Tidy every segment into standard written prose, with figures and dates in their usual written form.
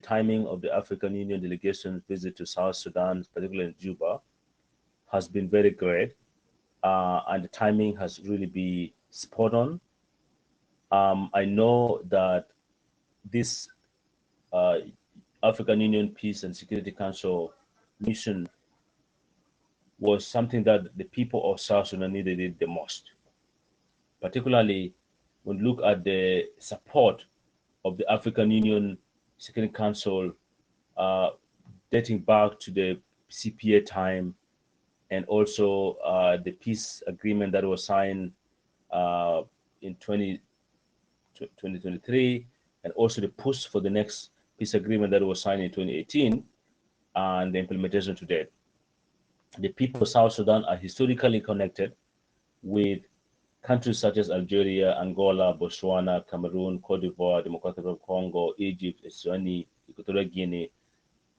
timing of the African Union delegation's visit to South Sudan, particularly in Juba, has been very great, and the timing has really been spot on. I know that this uh, African Union Peace and Security Council mission was something that the people of South Sudan needed it the most, particularly when you look at the support of the African Union Security Council uh, dating back to the CPA time, and also the peace agreement that was signed uh, in 2023, and also the push for the next peace agreement that was signed in 2018, and the implementation to date. The people of South Sudan are historically connected with countries such as Algeria, Angola, Botswana, Cameroon, Cote d'Ivoire, Democratic Republic of Congo, Egypt, Eswatini, Equatorial Guinea,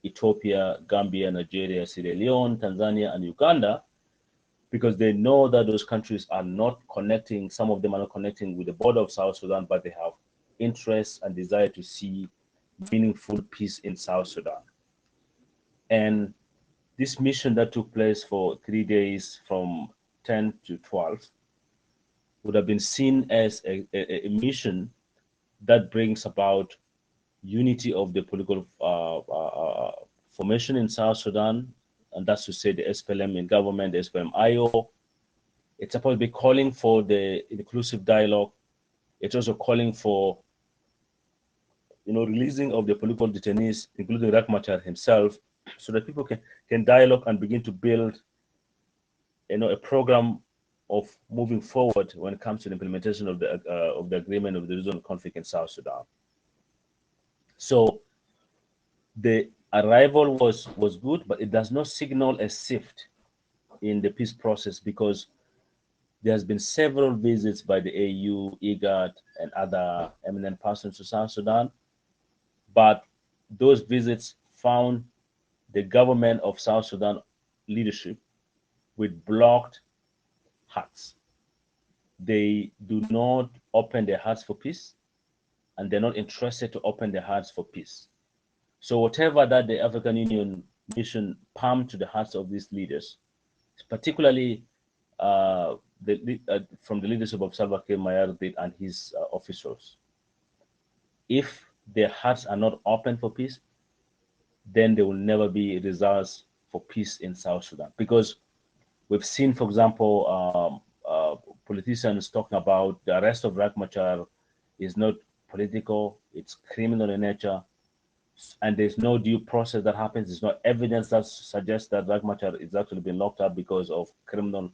Ethiopia, Gambia, Nigeria, Sierra Leone, Tanzania, and Uganda, because they know that those countries are not connecting, some of them are not connecting with the border of South Sudan, but they have interest and desire to see meaningful peace in South Sudan. And this mission that took place for 3 days from 10 to 12 would have been seen as a mission that brings about unity of the political formation in South Sudan, and that's to say the SPLM in government, the SPLM-IO. It's supposed to be calling for the inclusive dialogue. It's also calling for, releasing of the political detainees, including Riek Machar himself, so that people can dialogue and begin to build, a program of moving forward when it comes to the implementation of the agreement of the regional conflict in South Sudan. So the arrival was good, but it does not signal a shift in the peace process, because there has been several visits by the AU, IGAD, and other eminent persons to South Sudan, but those visits found the government of South Sudan leadership with blocked hearts. They do not open their hearts for peace, and they're not interested to open their hearts for peace. So whatever that the African Union mission pumped to the hearts of these leaders, particularly from the leadership of Salva Kiir Mayardit and his officials, if their hearts are not open for peace, then there will never be results for peace in South Sudan. Because we've seen, for example, politicians talking about the arrest of Riek Machar is not political, it's criminal in nature, and there's no due process that happens. There's no evidence that suggests that Riek Machar is actually being locked up because of criminal,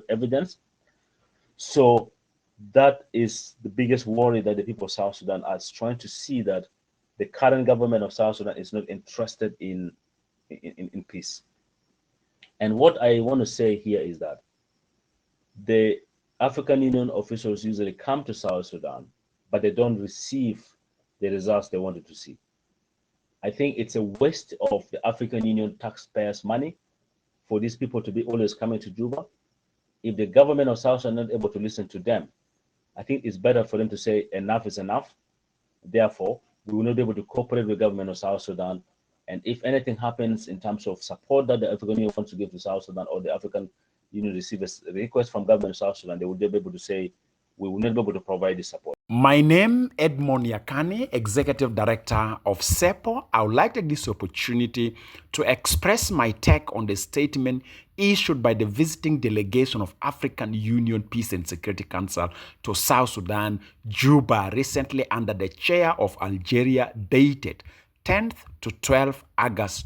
evidence. So that is the biggest worry that the people of South Sudan are trying to see, that the current government of South Sudan is not interested in peace. And what I want to say here is that the African Union officials usually come to South Sudan, but they don't receive the results they wanted to see. I think it's a waste of the African Union taxpayers' money for these people to be always coming to Juba. If the government of South Sudan is not able to listen to them, I think it's better for them to say enough is enough. Therefore, we will not be able to cooperate with the government of South Sudan. And if anything happens in terms of support that the African Union wants to give to South Sudan, or the African Union receives a request from government of South Sudan, they will be able to say, we will not be able to provide the support. My name, Edmond Yakani, Executive Director of SEPO. I would like to take this opportunity to express my take on the statement issued by the visiting delegation of African Union Peace and Security Council to South Sudan, Juba, recently under the chair of Algeria, dated 10th to 12th August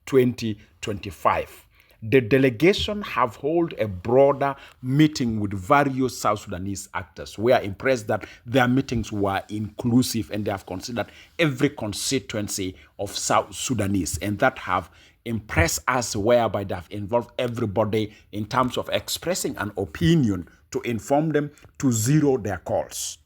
2025. The delegation have held a broader meeting with various South Sudanese actors. We are impressed that their meetings were inclusive, and they have considered every constituency of South Sudanese, and that have impressed us, whereby they have involved everybody in terms of expressing an opinion to inform them to zero their calls.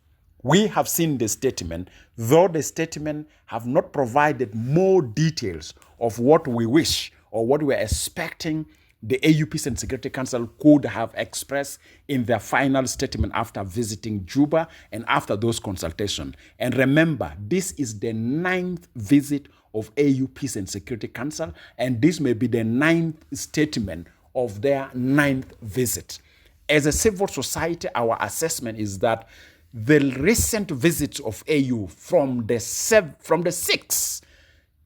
We have seen the statement, though the statement have not provided more details of what we wish or what we're expecting the AU Peace and Security Council could have expressed in their final statement after visiting Juba and after those consultations. And remember, this is the 9th visit of AU Peace and Security Council, and this may be the 9th statement of their 9th visit. As a civil society, our assessment is that the recent visits of AU from the 6th,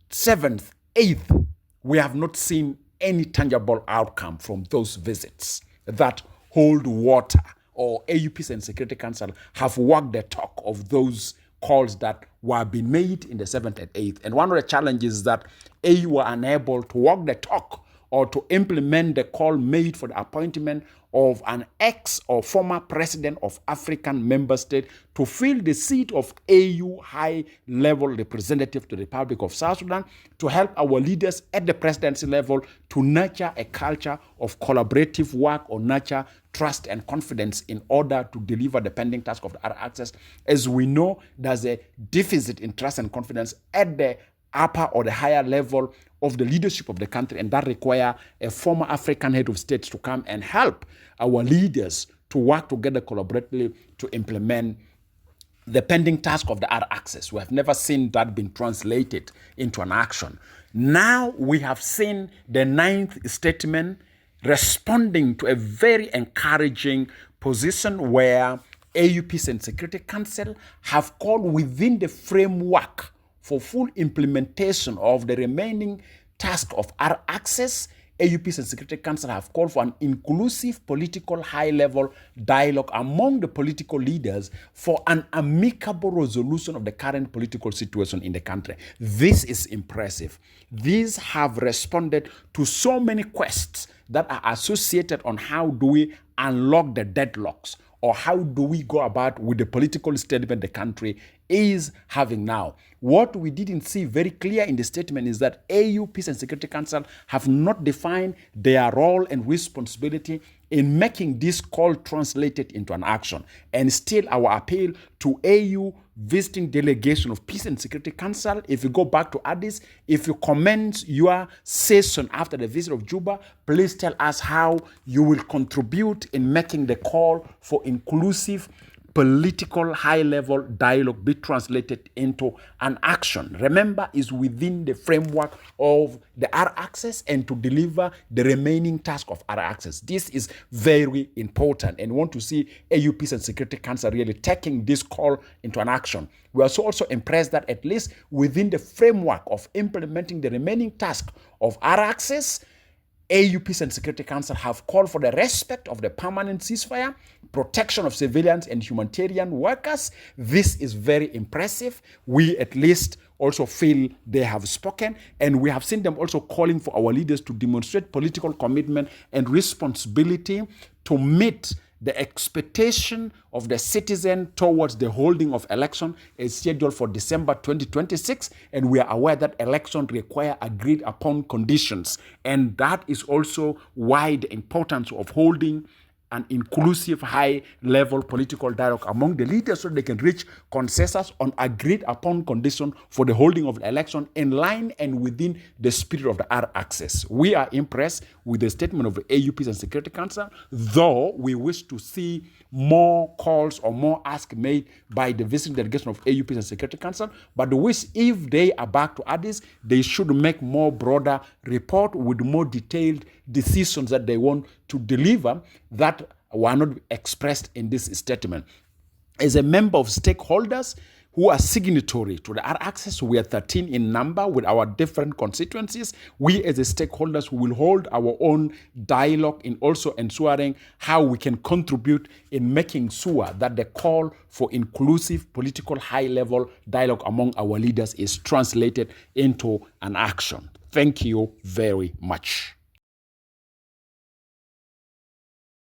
7th, 8th, we have not seen any tangible outcome from those visits that hold water, or AU Peace and Security Council have walked the talk of those calls that were being made in the 7th and 8th. And one of the challenges is that AU were unable to walk the talk or to implement the call made for the appointment of an ex or former president of African member state to fill the seat of AU high-level representative to the Republic of South Sudan, to help our leaders at the presidency level to nurture a culture of collaborative work or nurture trust and confidence in order to deliver the pending task of the access. As we know, there's a deficit in trust and confidence at the upper or the higher level of the leadership of the country, and that require a former African head of state to come and help our leaders to work together collaboratively to implement the pending task of the access. We have never seen that being translated into an action. Now we have seen the 9th statement responding to a very encouraging position where AU Peace and Security Council have called within the framework for full implementation of the remaining task of access. AU Peace and Security Council have called for an inclusive political high-level dialogue among the political leaders for an amicable resolution of the current political situation in the country. This is impressive. These have responded to so many quests that are associated on how do we unlock the deadlocks, or how do we go about with the political statement the country is having now. What we didn't see very clear in the statement is that AU Peace and Security Council have not defined their role and responsibility in making this call translated into an action. And still our appeal to AU visiting delegation of Peace and Security Council, if you go back to Addis, if you comment your session after the visit of Juba, please tell us how you will contribute in making the call for inclusive political high-level dialogue be translated into an action. Remember, is within the framework of the access and to deliver the remaining task of access. This is very important, and we want to see AU Peace and Security Council really taking this call into an action. We are also impressed that at least within the framework of implementing the remaining task of access, AU Peace and Security Council have called for the respect of the permanent ceasefire, protection of civilians and humanitarian workers. This is very impressive. We at least also feel they have spoken, and we have seen them also calling for our leaders to demonstrate political commitment and responsibility to meet the expectation of the citizen towards the holding of election is scheduled for December 2026, and we are aware that election require agreed upon conditions, and that is also why the importance of holding an inclusive high-level political dialogue among the leaders so they can reach consensus on agreed upon condition for the holding of the election in line and within the spirit of the access. We are impressed with the statement of the AU Peace and Security Council, though we wish to see more calls or more asks made by the visiting delegation of AU Peace and Security Council, but we wish if they are back to Addis, they should make more broader report with more detailed decisions that they want to deliver that were not expressed in this statement. As a member of stakeholders who are signatory to the access, we are 13 in number with our different constituencies. We as a stakeholders will hold our own dialogue in also ensuring how we can contribute in making sure that the call for inclusive political high-level dialogue among our leaders is translated into an action. Thank you very much.